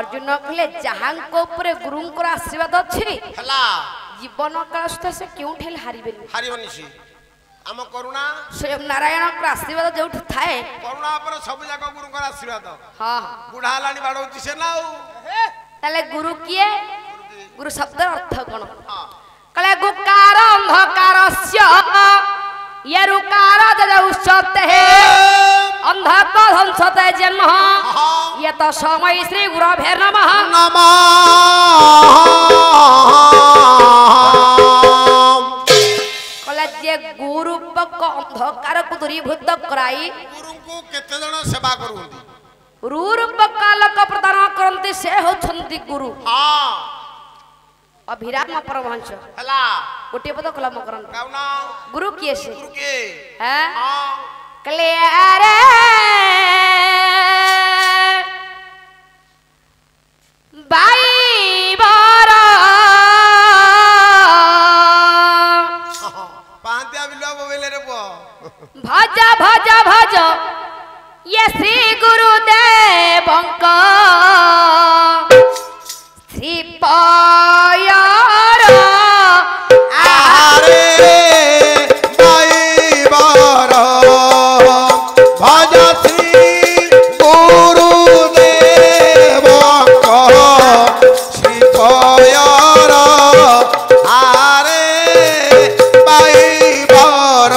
अर्जुन कहले जहां को ऊपर गुरुंकर आशीर्वाद अछि हला जीवन काल सुधा से क्यों हारिबेनी हारिबनी सी आम करुणा स्वयं नारायण आशीर्वाद जो थाए करुणा पर सब जाक गुरुंकर आशीर्वाद हाँ बुढ़ा हलानी बाड़ौती से ना ताले गुरु किए गुरु शब्द अर्थ कौन कले गुकार अंधकारस्य ये रुकार उच्चते अंधक ध्वंसते जन्म ये तो समय श्री गुरवे नमः कले जे गुरु पक अंधकार को दूरीभूत कराई गुरु को केते जण सेवा करूंदी रूप कालक प्रदान करती से होछंती गुरु हां अभिराम परमहंस हला गोटे पद कलम करन काउना गुरु किए से गुरु के हैं हां क्लियर बाई बारा पांतिया बिलवा बोले रे बो भज भज भज ये श्री गुरुदेवंक श्री पायर आरे बाई बार भज श्री गुरुदेव श्री पायर आरे बाई बार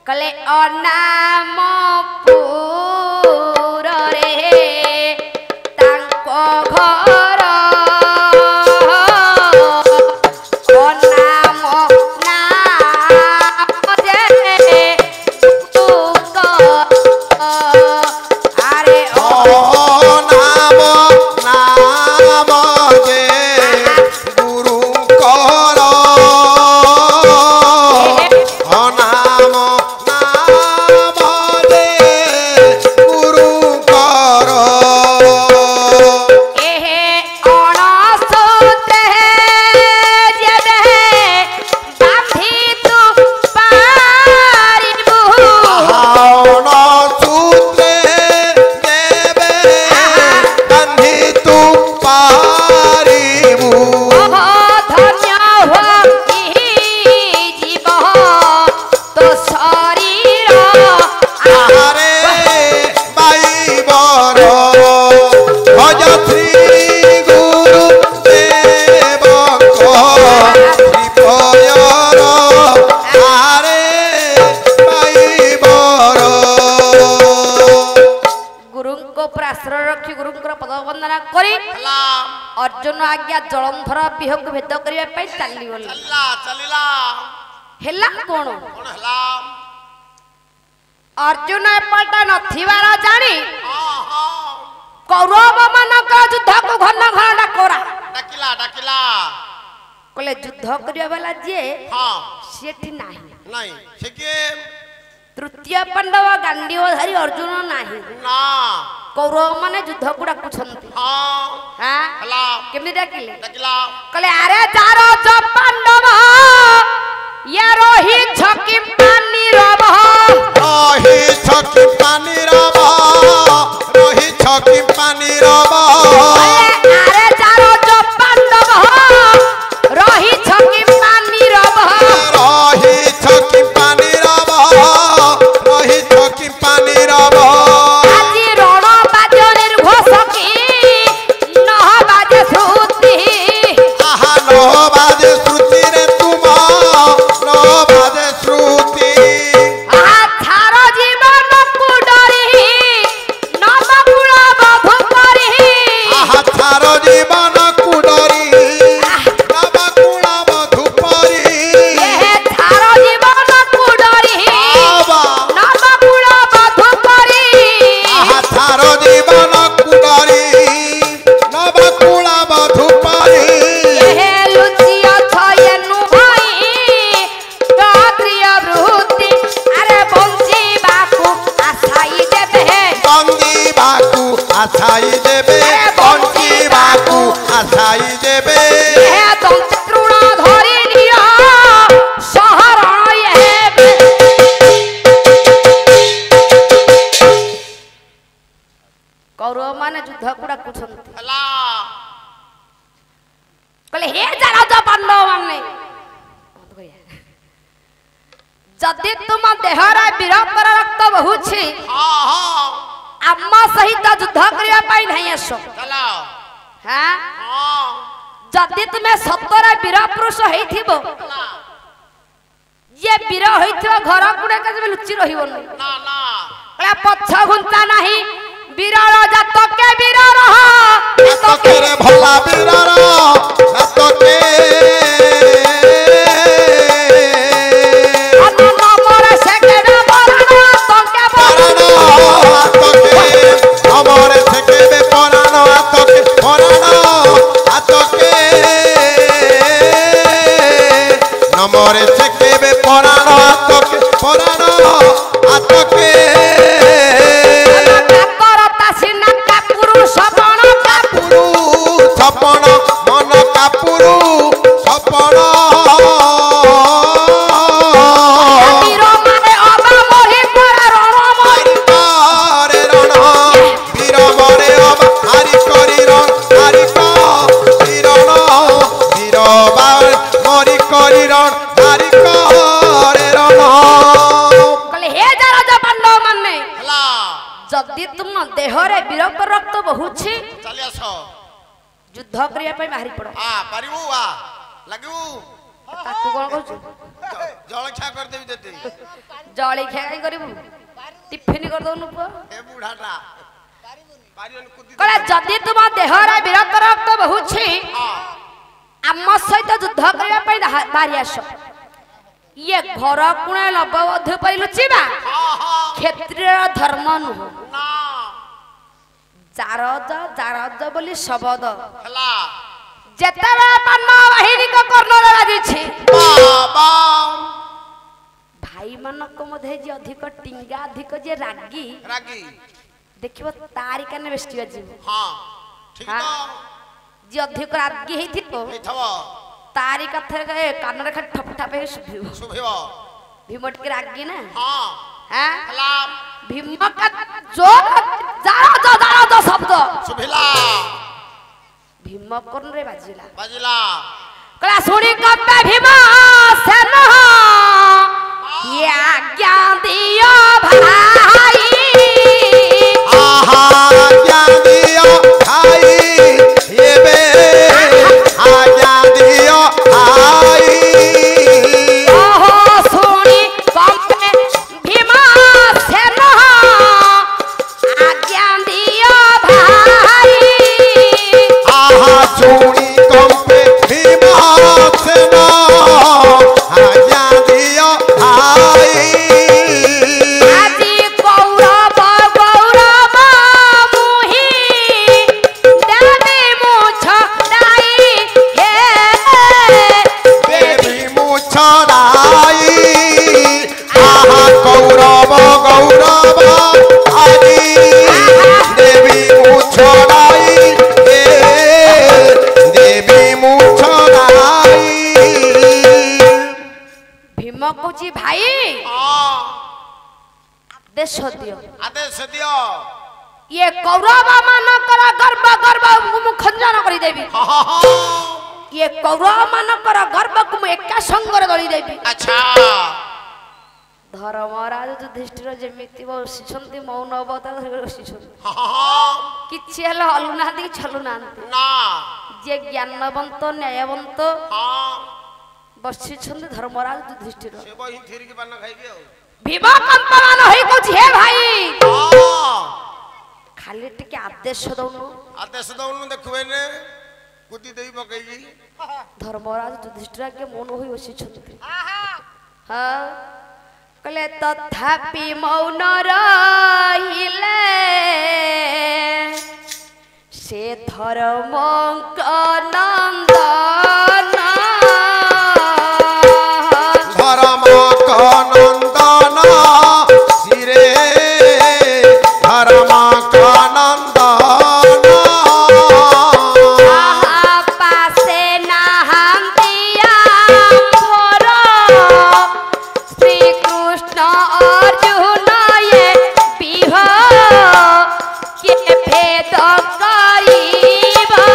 कले अनाम पुर रे तांको घर अनाम नाम जे तुक अरे ओ नाम नाम जे गुरु कर नाम अर्जुन आज्ञा जलंधर विह को भेद करने चली कौन अर्जुन एपट नथिबार जानी कौरव मानक युद्ध को घन घन डाकोरा डाकिला डाकिला कहले युद्ध करिया वाला जे हां सेठी नाही नहीं से के तृतीय पांडव गांडीवधारी अर्जुन नाही ना कौरव माने युद्ध को डाकुछंती हां हां हला केमने डाकिले डाकिला कहले अरे जारो ज पांडव ये रोहित छकी पानी रब रोहित छकी पानी रब रोहित छकी पानी रब अरे जारो ज पांडव रोहित छकी पानी रब रोहित छकी पानी रब আছাই দেবে বঞ্চিবাকু আছাই দেবে এ তন্ত্রুণ ধরি নিয়া শহরণ হেবে কৌরব মানে যুদ্ধ কু ডাকুছন্তি ହେଲା কলে হে যারা যা পাণ্ডব মানে যদি তুম দেহরে বীরত্বর রক্ত বহুছি ହଁ ହଁ আম্ম সহিত যুদ্ধ করিয়া পাই নাই আস ଚାଲ হ্যাঁ ହଁ যদি তুমি সত্যরে বীর পুরুষ হইথিব যে বীর হইথিব ঘর কুড়ে কেবে লুচি রহিব নাই ନା ନା কলে পছ ঘুঞ্চা নাহি বীরর জাতকে বীর রহ ହାତକେରେ ଭଲା ବୀରର ହାତକେ অনমর সেকেড বরণ তকে বরণ হাতকে অমরে থেকেবে পরাণ হাতকে পরাণ হাতকে নমরে থেকেবে পরাণ হাতকে পরাণ হাতকে কাকরতা সিনাকা পুরুষ বণ পুরু সপণ মন কাপুরু সপণ বীর মানে অবা মরি পরা রণময় রে রণ বীর মরে অবা হারি করি রণ হারি বীরণ বীর মরি করি রণ হারি রে রণ কলে হে যারা যা পাণ্ডব মানে ହେଲା যদি তুম দেহরে বীরত্ব রক্ত বহুছি ଚାଲି ଆସ যুদ্ধ করিয়া পাই বাহারি পড় ପାରିବୁ ଲାଗିବୁ তাকু কোন কହୁଛୁ ଜଳଖିଆ କରିଦେବି ତତେ ଜଳଖିଆ କାଇଁ କରିବୁ ଟିଫିନ କରିଦଉନୁ ପୁଅ ଏ ବୁଢାଟା ପାରିବନି କୁଦି କଲେ ଯଦି ତୁମ ଦେହରେ ବୀରତ୍ବ ରକ୍ତ ବହୁଛି ହଁ ଆମ ସହିତ ଯୁଦ୍ଧ କରିବା ପାଇଁ ବାହାରି ଆସ ଇଏ ଘର କୁଣେ ଲବବଧୂ ପରି ଲୁଚିବା ହଁ ହଁ କ୍ଷତ୍ରିୟର ଧର୍ମ ନୁହଁ ନା ଜାରଜ ବୋଲି ଶବଦ ହେଲା ଯେତେବେଳେ ପାଣ୍ଡବ ବାହିନୀଙ୍କ କର୍ଣ୍ଣରେ ବାଜିଛି ବାବା ଭାଇମାନଙ୍କ ମଧ୍ୟରେ ଯିଏ ଅଧିକ ଟିଙ୍ଗା ଅଧିକ ଯିଏ ରାଗି ରାଗି ଦେଖିବ ତାରି କାନେ ବେଷ୍ଟି ବାଜିବ ହଁ ଠିକ ତ ଯିଏ ଅଧିକ ରାଗି ହେଇଥିବ ହେଇଥବ ତାରି କଥାରେ କାନରେ ଖାଲି ଠପ ଠପ ହେଇ ଶୁଭିବ ଶୁଭିବ ଭୀମ ଟିକେ ରାଗି ନା ହଁ হ্যাঁ ହେଲା ভীম কা জোর জারজ শব্দ ଶୁଭିଲା ভীম কর্ণরে বাজিলা ବାଜିଲା কলা শুনি কবে ভীম সেন ইয়া জ্ঞান দিও ভাই আহা জ্ঞান দিও ভাই এবে আজ্ঞা দিও ভাই ওহো শুনি কবে ভীম সেন আজ্ঞা দিও ভাই আহা শুনি কম্পে ভীমসেন আজ্ঞা দিও ভাই আজি কৌরব গৌরব মুহি দেবী মুছ দাই হে দেবী মুছড়াই আহা কৌরব গৌরব আদি দেবী মুছড়াই দেবী মুছড়াই ভীম কହୁଛି ভাই আদেশ দিও আদেশ দিও ইয়ে কৌরব ମାନଙ୍କର গর্ব গর্ব ମୁଁ ଖଞ୍ଜନ କରିଦେବି ଇଏ କୌରବ ମାନଙ୍କର ଗର୍ବକୁ ମୁଁ ଏକା ସଙ୍ଗରେ ଦଳିଦେବି আচ্ছা ଧର୍ମରାଜ ଯୁଧିଷ୍ଠିର ଯେମିତି ବସିଛନ୍ତି ମୌନ ଅବତାର ଧରି ବସିଛନ୍ତି କିଛି ହେଲେ ହଲୁନାହାନ୍ତି କି ଛଲୁନାହାନ୍ତି না ଯିଏ ଜ୍ଞାନବନ୍ତ ନ୍ୟାୟବନ୍ତ হ্যাঁ ବସିଛନ୍ତି ଧର୍ମରାଜ ଯୁଧିଷ୍ଠିର সে বহি থিরিকি পান খাইবি আও ଭୀମ କମ୍ପମାନ ହୋଇ କହୁଛି ହେ ଭାଇ হ্যাঁ ଖାଲି ଟିକେ ଆଦେଶ ଦଉନୁ আদেশ দউনু দেখুবে নে কুদি দেই পকাইবি ଧର୍ମରାଜ ଯୁଧିଷ୍ଠିର ଆଗେ ମୌନ ହୋଇ ବସିଛନ୍ତି ହଁ କହିଲେ ତଥାପି ମୌନ ରହିଲେ ସେ ଧର୍ମଙ୍କ ନନ୍ଦନ ধর্ম নন্দন শিরে ধর্ম নন্দন कृष्ण अर्जुन ये बिह के भेद करिबा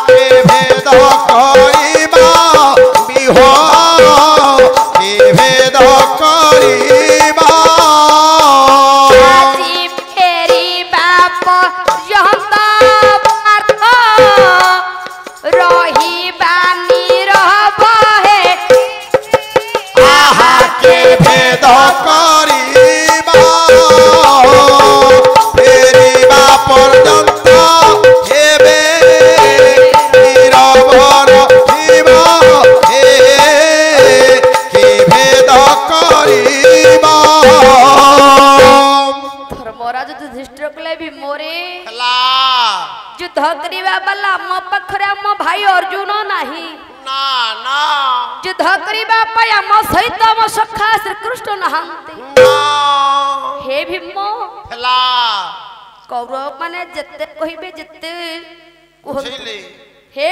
के भेद करिबा बिह के भेद करिबा आजी फेरी बाप जहता पार्थ रहिबा निरभ हे के भेद करिबा फेरिबा पर्यंत हेबे नीरव रहिबा हे के भेद करिबा धर्मराज युधिष्ठिर कहले भी मोरे हला युद्ध करिबा वाला मो पाखरे मो भाई अर्जुन नाही ना ना युद्ध करिबा पाया मो सहित मो सखा श्री कृष्ण नहांते ना हे भीम हला कौरव माने जत्ते कहिबे जत्ते बुझिली हे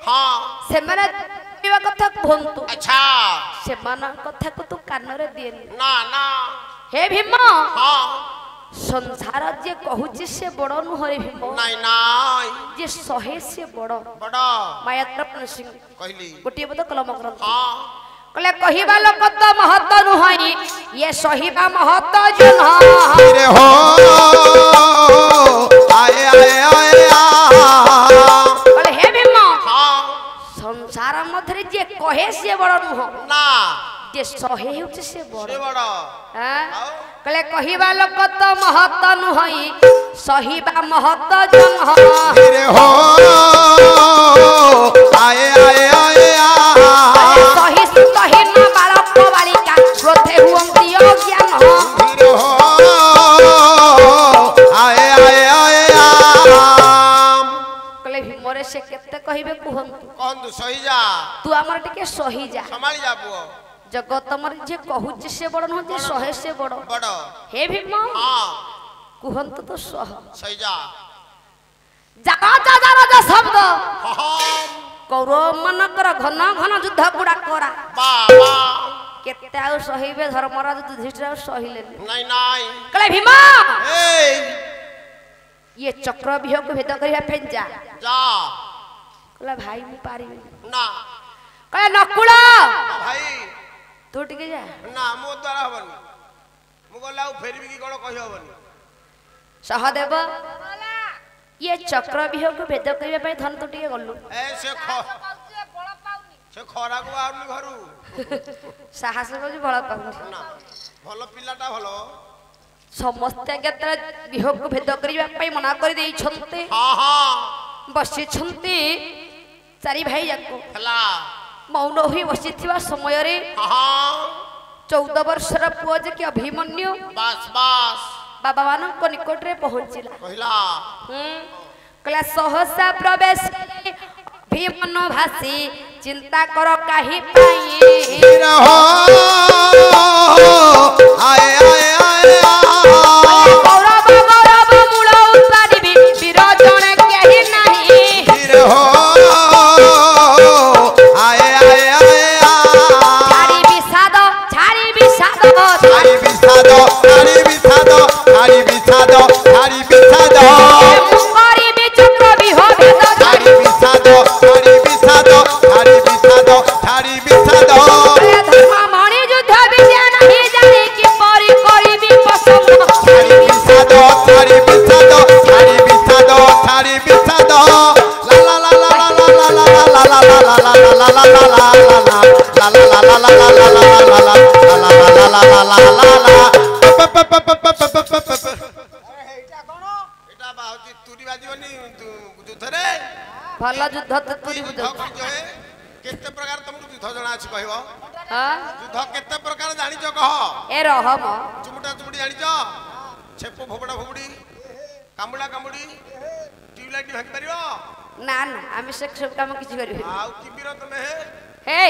हाँ सेमाना कहवा कथा कहंतु अच्छा सेमाना कथा को तू कानरे दिएनी ना ना हे भीम हाँ संसार जे कहूची से बड़ नुहरे भीम नाई नाई जे सहे से बड़ बड़ा मायात्रपन सिंह कहली गोटे पद कलम ग्रंथ हाँ कहले कहिबा लोक त महत्व नुहई ये सहिबा महत्व जुन रे हो आए आए आए कहले हे भीम हाँ संसार मधरे जे कहे से बड़ नुह ना जे सहे होचे से बड़ से बड़ा हां कहले कहिबा लोक त महत्व नुहई सहिबा महत्व जुन रे हो आए आए आए सही कहि न बालक बालिका क्रोधे हुअंति अज्ञान रे हो आए आए आए कहले भीमरे से केते कहिबे कुहंतु कौन तू सही जा तू हमर टिके सही जा संभाली जा बुओ जगत तमर जे कहूची से बड़ न जे सहे से बड़ बड़ा हे भीम हाँ कुहंतु तो सह सही जा राजा शब्द हाँ कौरव मनकर घन घन युद्ध गुड़ा करा बाबा केते आउ सहिबे धर्मराज युधिष्ठिर आउ सहिले नहीं नहीं कहले भीम ए ये चक्रव्यूह को भेद करिया फेन जा जा कहले भाई मु पारिबे ना कहले नकुल भाई तू टिके जा ना मो द्वारा हबनी मु गला फेरबी की कोन कहि हबनी सहदेव ये चक्रव्यूह को भेद करिया पे धन तो टिके गल्लु ए से खरा को आउनी घरु साहस को बळ पाउनी ना भलो पिलाटा भलो समस्त ज्ञाता व्यूह को भेद करिया पे मना कर देई छनते हां हां बसी छनते चारि भाई जाको हला मौन होई बसिथिबा समय रे हां 14 वर्षर पुओ जे कि अभिमन्यु बस बस बाबा मान को निकट रे पहुंचिला पहिला कला सहसा प्रवेश भीमनो भासी चिंता करो काहे पाई रहो आए आए आए गौरव गौरव मूल उपादिबी विरोचन केहि नाही रहो आए आए आए छाड़ी विषाद छाड़ी विषाद छाड़ी विषाद छाड़ी विषाद छाड़ी विषाद मुंगरी बिचक्र विह भेद छाड़ी विषाद छाड़ी विषाद छाड़ी विषाद छाड़ी विषाद धर्म मणि युद्ध विद्या नहीं जाने कि परि करिबी पसंद छाड़ी विषाद छाड़ी विषाद छाड़ी विषाद छाड़ी विषाद ला ला ला ला ला ला ला ला ला ला ला ला ला ला भल युद्ध तुरी बुझ केते प्रकार तुमको युद्ध जणा अछि कहबो हां युद्ध केते प्रकार जानिचो कह ए रहम चुमुटा चुमुटी जानिचो छेपो फोबडा फोबडी कामुडा कामुडी ट्यूबलाइट भांगी परियो ना ना आमे से सब काम किछि करिबे आउ कि बिरो तमे हे